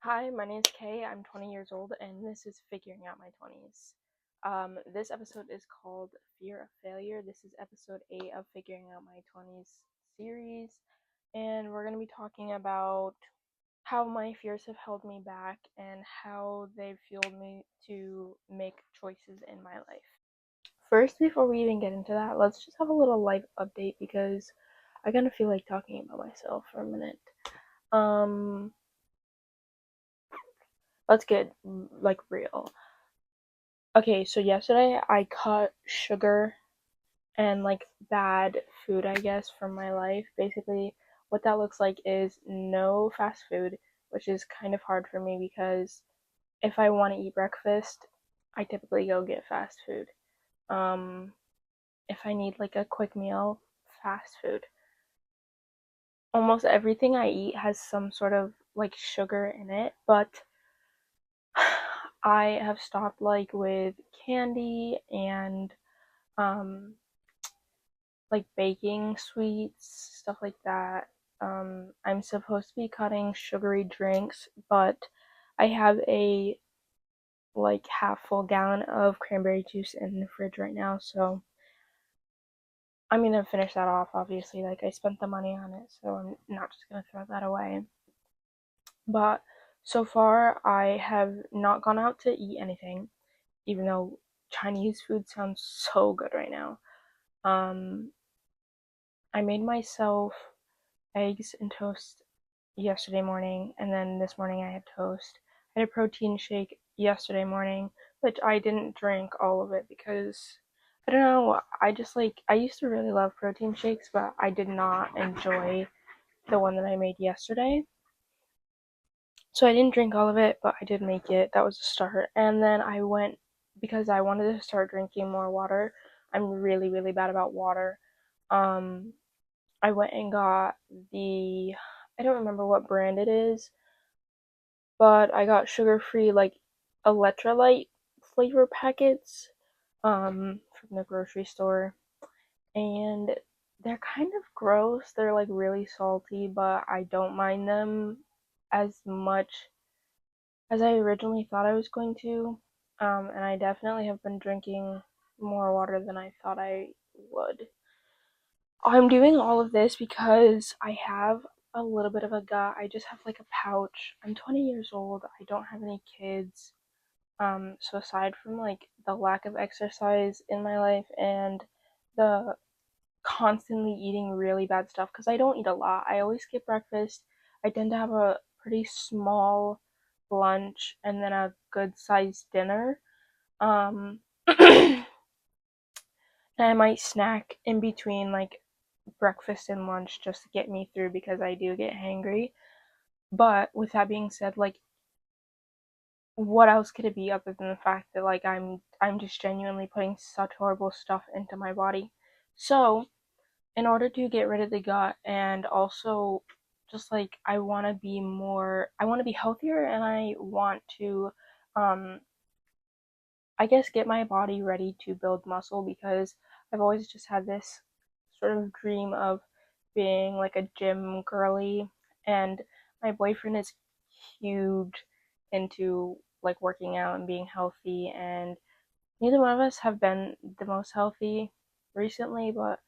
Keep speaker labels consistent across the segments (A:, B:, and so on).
A: Hi, my name is Kay. I'm 20 years old, and this is Figuring Out My 20s. This episode is called Fear of Failure. This is episode 8 of Figuring Out My 20s series, and we're going to be talking about how my fears have held me back and how they've fueled me to make choices in my life. First, before we even get into that, let's just have a little life update because I kind of feel like talking about myself for a minute. Um, let's get like real. Okay, so yesterday I cut sugar and like bad food, I guess, from my life. Basically, what that looks like is no fast food, which is kind of hard for me because if I want to eat breakfast, I typically go get fast food. Um, if I need like a quick meal, fast food. Almost everything I eat has some sort of like sugar in it, but I have stopped like with candy and um like baking sweets, stuff like that. I'm supposed to be cutting sugary drinks, but I have a like half full gallon of cranberry juice in the fridge right now, so I'm gonna finish that off. Obviously, like I spent the money on it, so I'm not just gonna throw that away. But so far, I have not gone out to eat anything, even though Chinese food sounds so good right now. Um, I made myself eggs and toast yesterday morning, and then this morning I had toast. I had a protein shake yesterday morning, which I didn't drink all of it because I don't know. I used to really love protein shakes, but I did not enjoy the one that I made yesterday. So I didn't drink all of it, but I did make it. That was a start. And then I went because I wanted to start drinking more water. I'm really, really bad about water. Um, I went and got I don't remember what brand it is, but I got sugar-free like electrolyte flavor packets from the grocery store, and they're kind of gross. They're like really salty, but I don't mind them as much as I originally thought I was going to. And I definitely have been drinking more water than I thought I would. I'm doing all of this because I have a little bit of a gut. I just have like a pouch. I'm 20 years old. I don't have any kids. So aside from like the lack of exercise in my life and the constantly eating really bad stuff, because I don't eat a lot. I always skip breakfast. I tend to have a pretty small lunch and then a good sized dinner. And I might snack in between like breakfast and lunch just to get me through because I do get hangry. But with that being said, like what else could it be other than the fact that like I'm just genuinely putting such horrible stuff into my body. So, in order to get rid of the gut and also just like I want to be healthier and I want to um I guess get my body ready to build muscle because I've always just had this sort of dream of being like a gym girly, and my boyfriend is huge into like working out and being healthy, and neither one of us have been the most healthy recently, but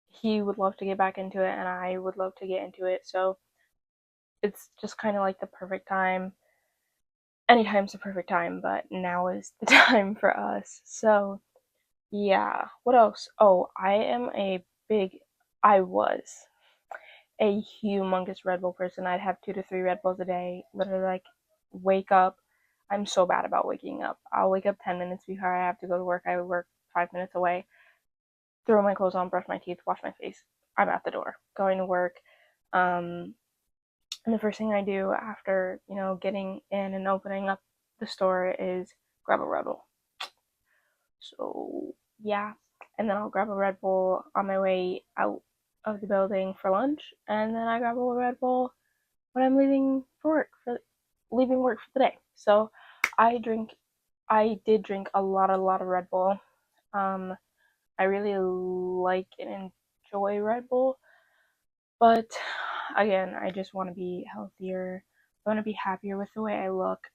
A: he would love to get back into it and I would love to get into it. So it's just kind of like the perfect time. Anytime's the perfect time, but now is the time for us. So yeah, what else? Oh, big, I was a humongous Red Bull person. I'd have 2 to 3 Red Bulls a day. Literally, like, wake up. I'm so bad about waking up. I'll wake up 10 minutes before I have to go to work. I work 5 minutes away. Throw my clothes on, brush my teeth, wash my face. I'm at the door, going to work. Um, and the first thing I do after, getting in and opening up the store is grab a Red Bull. So yeah, and then I'll grab a Red Bull on my way out of the building for lunch, and then I grab a Red Bull when I'm leaving work for the day. So I drink, I did drink a lot of Red Bull. Um, I really like and enjoy Red Bull, but again, I just want to be healthier. I want to be happier with the way I look.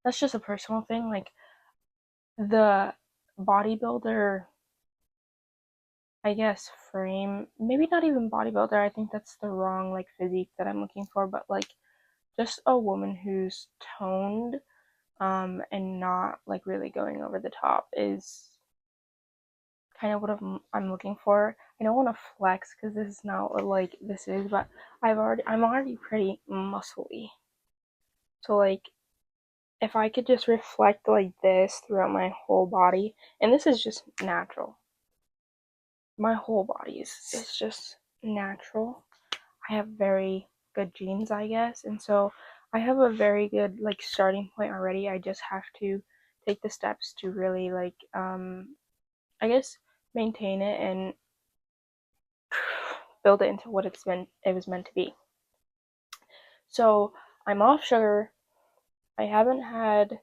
A: That's just a personal thing. Like the bodybuilder, I guess, frame, maybe not even bodybuilder. I think that's the wrong like physique that I'm looking for, but like just a woman who's toned and not like really going over the top is kind of what I'm looking for. I don't want to flex because this is not what like this is, but I'm already pretty muscly. So like if I could just reflect like this throughout my whole body, and this is just natural. My whole body is just natural. I have very good genes, I guess, and so I have a very good like starting point already. I just have to take the steps to really like I guess maintain it and build it into what it was meant to be. So I'm off sugar. I haven't had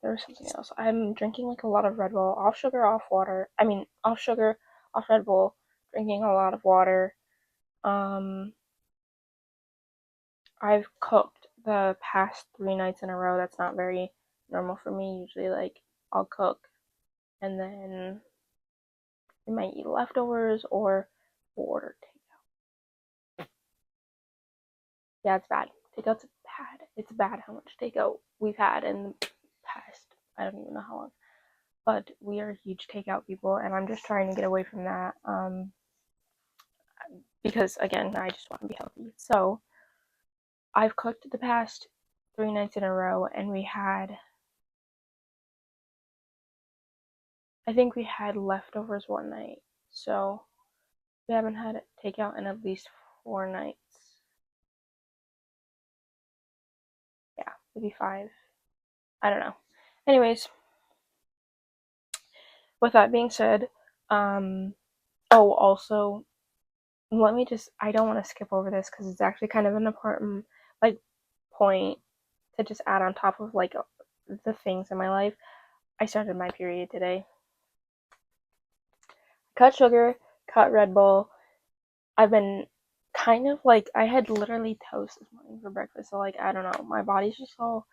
A: there was something else. I'm drinking like a lot of Red Bull, off sugar, off water. I mean, off sugar, off Red Bull, drinking a lot of water. Um, I've cooked the past 3 nights in a row. That's not very normal for me. Usually, like, I'll cook and then I might eat leftovers or order takeout. Yeah, it's bad. Takeout's bad. It's bad how much takeout we've had in the past. I don't even know how long. But we are huge takeout people, and I'm just trying to get away from that. Because again, I just want to be healthy. So I've cooked the past 3 nights in a row, and I think we had leftovers one night. So we haven't had takeout in at least 4 nights. Yeah, maybe 5. I don't know. Anyways, with that being said, oh, also, let me just, I don't want to skip over this because it's actually kind of an important, like, point to just add on top of, like, the things in my life. I started my period today. Cut sugar, cut Red Bull. I've been kind of like I had literally toast this morning for breakfast, so like I don't know, my body's just all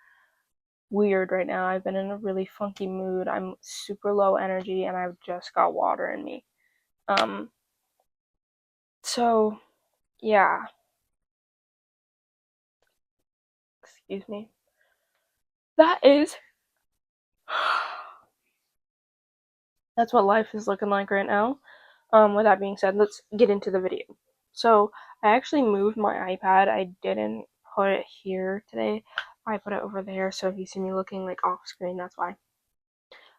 A: weird right now. I've been in a really funky mood. I'm super low energy and I've just got water in me. Um so yeah, excuse me. That is that's what life is looking like right now. With that being said, let's get into the video. So I actually moved my iPad. I didn't put it here today. I put it over there. So if you see me looking like off screen, that's why.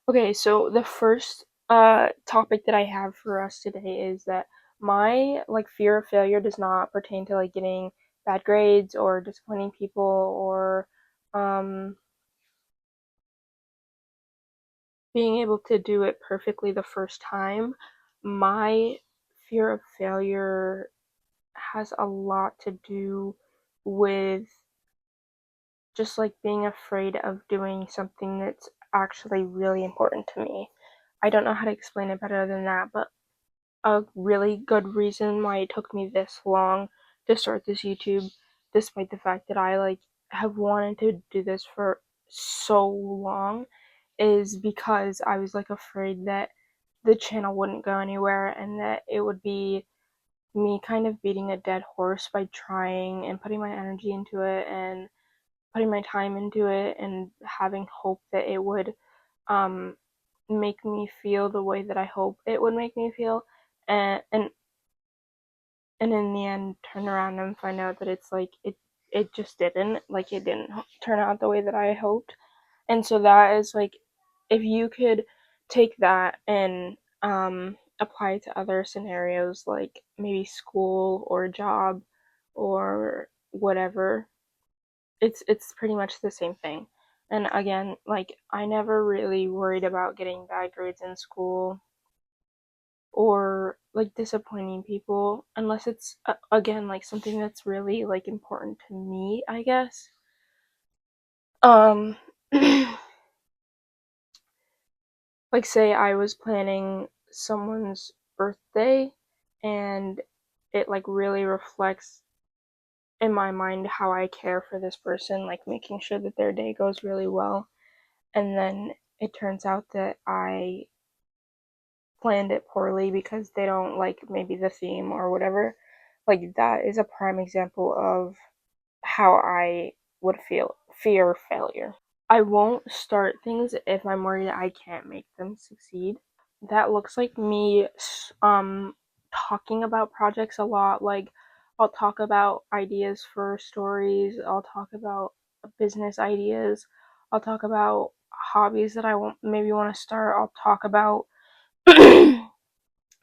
A: Okay, so the first topic that I have for us today is that my like fear of failure does not pertain to like getting bad grades or disappointing people or um being able to do it perfectly the first time. My fear of failure has a lot to do with just like being afraid of doing something that's actually really important to me. I don't know how to explain it better than that, but a really good reason why it took me this long to start this YouTube, despite the fact that I like have wanted to do this for so long, is because I was like afraid that the channel wouldn't go anywhere and that it would be me kind of beating a dead horse by trying and putting my energy into it and putting my time into it and having hope that it would um make me feel the way that I hope it would make me feel and in the end turn around and find out that it's like it just didn't like it didn't turn out the way that I hoped. And so that is like if you could take that and apply it to other scenarios like maybe school or job or whatever, it's pretty much the same thing. And again, like I never really worried about getting bad grades in school or like disappointing people unless it's again like something that's really like important to me, I guess. Um like say I was planning someone's birthday and it like really reflects in my mind how I care for this person, like making sure that their day goes really well. And then it turns out that I planned it poorly because they don't like maybe the theme or whatever. Like that is a prime example of how I would feel fear failure. I won't start things if I'm worried I can't make them succeed. That looks like me talking about projects a lot. Like I'll talk about ideas for stories, I'll talk about business ideas, I'll talk about hobbies that I want maybe want to start, I'll talk about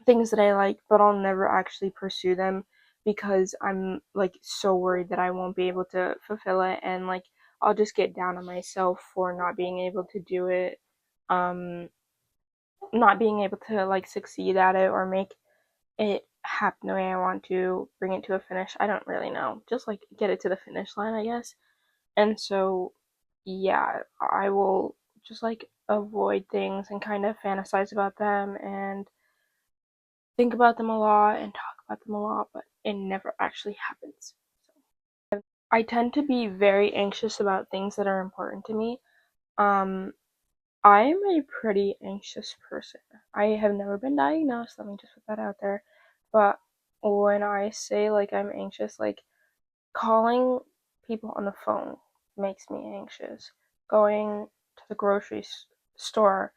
A: things that I like, but I'll never actually pursue them because I'm like so worried that I won't be able to fulfill it, and like I'll just get down on myself for not being able to do it, um not being able to like succeed at it or make it happen the way I want to, bring it to a finish. I don't really know. Just like get it to the finish line, I guess. And so yeah, I will just like avoid things and kind of fantasize about them and think about them a lot and talk about them a lot, but it never actually happens. So I tend to be very anxious about things that are important to me. Um, I'm a pretty anxious person. I have never been diagnosed, let me just put that out there. But when I say like I'm anxious, like calling people on the phone makes me anxious. Going to the grocery store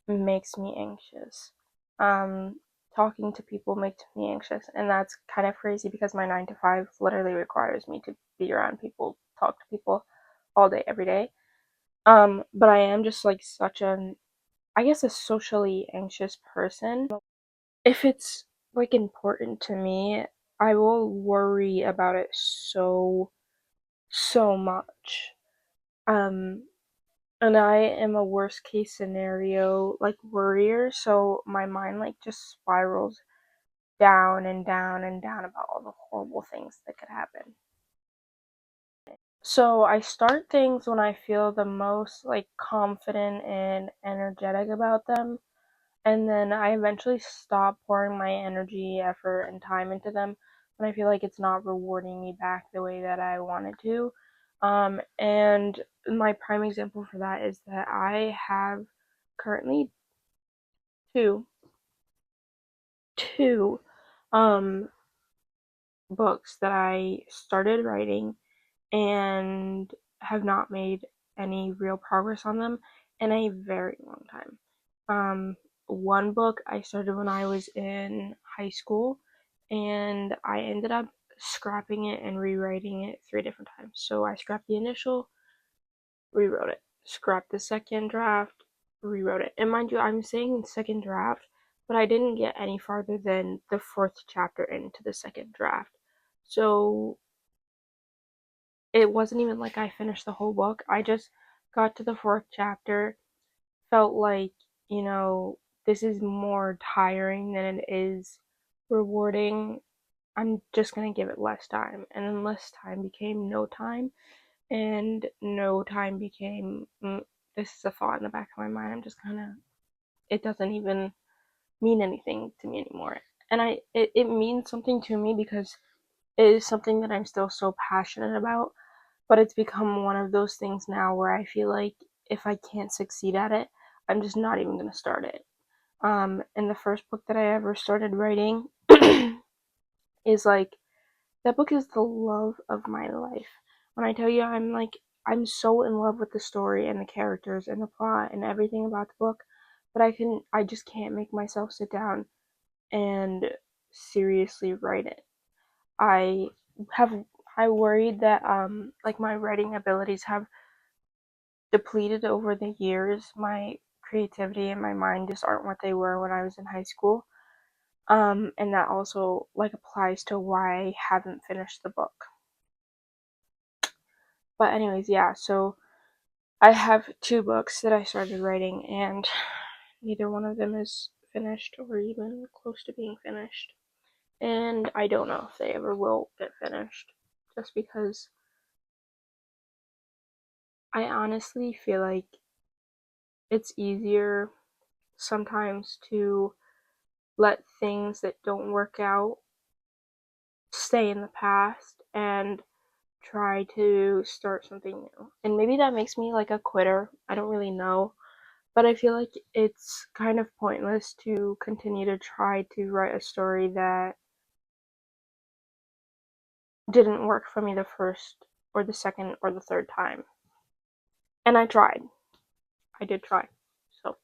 A: makes me anxious. Um, Talking to people makes me anxious, and that's kind of crazy because my 9 to 5 literally requires me to be around people, talk to people all day, every day. But I am just like such an, I guess, a socially anxious person. If it's like important to me, I will worry about it so much. Um, and I am a worst case scenario like worrier, so my mind like just spirals down and down and down about all the horrible things that could happen. So I start things when I feel the most like confident and energetic about them, and then I eventually stop pouring my energy, effort, and time into them when I feel like it's not rewarding me back the way that I want it to. And my prime example for that is that I have currently two two um books that I started writing and have not made any real progress on them in a very long time. One book I started when I was in high school, and I ended up scrapping it and rewriting it 3 different times. So I scrapped the initial, rewrote it, scrapped the second draft, rewrote it. And mind you, I'm saying second draft, but I didn't get any farther than the fourth chapter into the second draft. So it wasn't even like I finished the whole book. I just got to the fourth chapter, felt like, you know, this is more tiring than it is rewarding. I'm just gonna give it less time. And then less time became no time, and no time became this is a thought in the back of my mind. I'm just kind of, it doesn't even mean anything to me anymore. And it means something to me because it is something that I'm still so passionate about, but it's become one of those things now where I feel like if I can't succeed at it, I'm just not even gonna start it. And the first book that I ever started writing is like, that book is the love of my life. When I tell you I'm so in love with the story and the characters and the plot and everything about the book, but I just can't make myself sit down and seriously write it. I have I worried that like my writing abilities have depleted over the years. My creativity and my mind just aren't what they were when I was in high school. And that also like applies to why I haven't finished the book. But anyways, yeah, so I have two books that I started writing, and neither one of them is finished or even close to being finished. And I don't know if they ever will get finished, just because I honestly feel like it's easier sometimes to let things that don't work out stay in the past and try to start something new. And maybe that makes me like a quitter. I don't really know. But I feel like it's kind of pointless to continue to try to write a story that didn't work for me the first or the second or the third time. And I tried. I did try. So,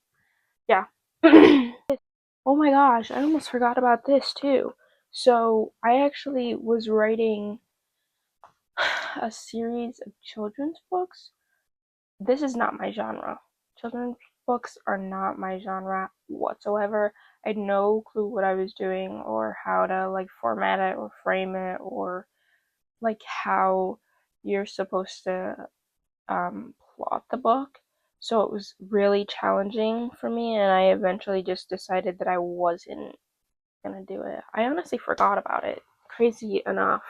A: yeah. Oh my gosh, I almost forgot about this too. So, I actually was writing a series of children's books. This is not my genre. Children's books are not my genre whatsoever. I had no clue what I was doing or how to like format it or frame it or like how you're supposed to plot the book. So it was really challenging for me, and I eventually just decided that I wasn't gonna do it. I honestly forgot about it, crazy enough.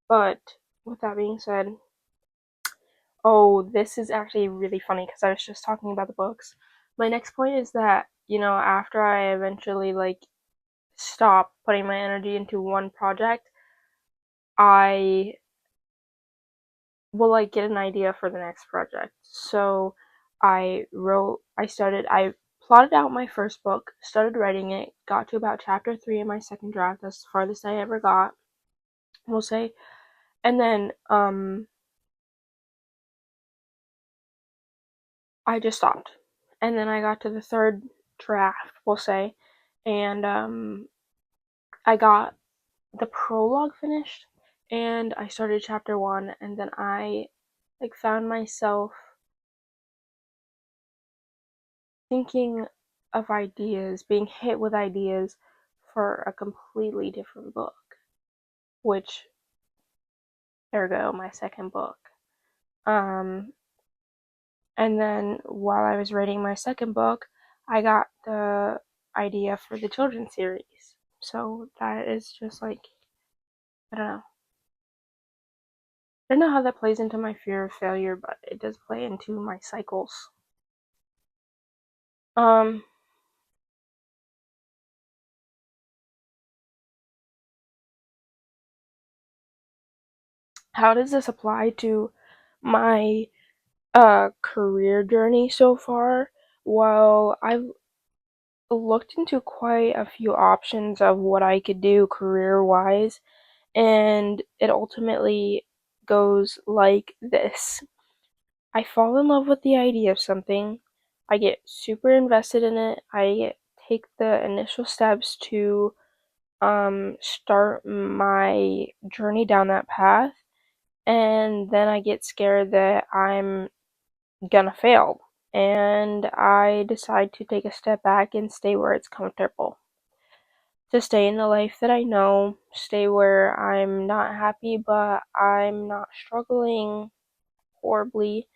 A: But with that being said, oh, this is actually really funny because I was just talking about the books. My next point is that, after I eventually like stop putting my energy into one project, I will like get an idea for the next project. So I plotted out my first book, started writing it, got to about chapter 3 in my second draft. That's the farthest I ever got, we'll say. And then I just stopped. And then I got to the third draft, we'll say, and I got the prologue finished and I started chapter 1, and then I like found myself thinking of ideas, being hit with ideas for a completely different book, which ergo my second book. Um and then while I was writing my second book, I got the idea for the children's series. So that is just like, I don't know. I don't know how that plays into my fear of failure, but it does play into my cycles. Um, how does this apply to my career journey so far? Well, I've looked into quite a few options of what I could do career wise, and it ultimately goes like this. I fall in love with the idea of something, I get super invested in it, I take the initial steps to start my journey down that path, and then I get scared that I'm gonna fail, and I decide to take a step back and stay where it's comfortable. To stay in the life that I know, stay where I'm not happy, but I'm not struggling horribly,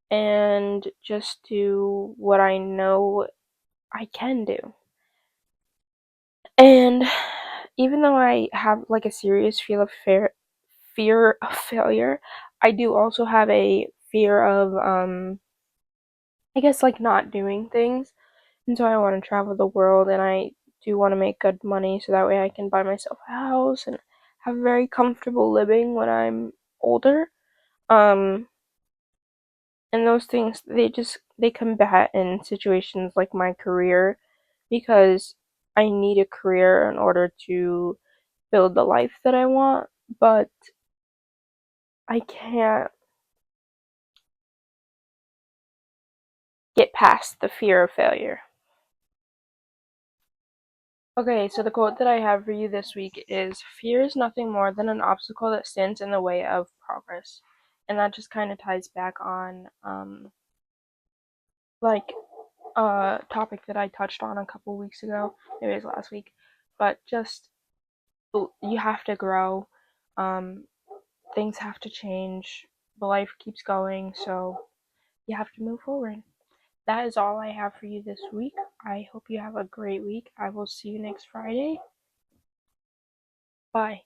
A: and just do what I know I can do. And even though I have like a serious fear of failure, I do also have a fear of I guess like not doing things. And so I want to travel the world, and I do want to make good money so that way I can buy myself a house and have a very comfortable living when I'm older. Um and those things, they combat in situations like my career, because I need a career in order to build the life that I want, but I can't get past the fear of failure. Okay, so the quote that I have for you this week is: fear is nothing more than an obstacle that stands in the way of progress. And that just kind of ties back on like a topic that I touched on a couple weeks ago, maybe it was last week, but just you have to grow. Um Things have to change. The life keeps going, so you have to move forward. That is all I have for you this week. I hope you have a great week. I will see you next Friday. Bye.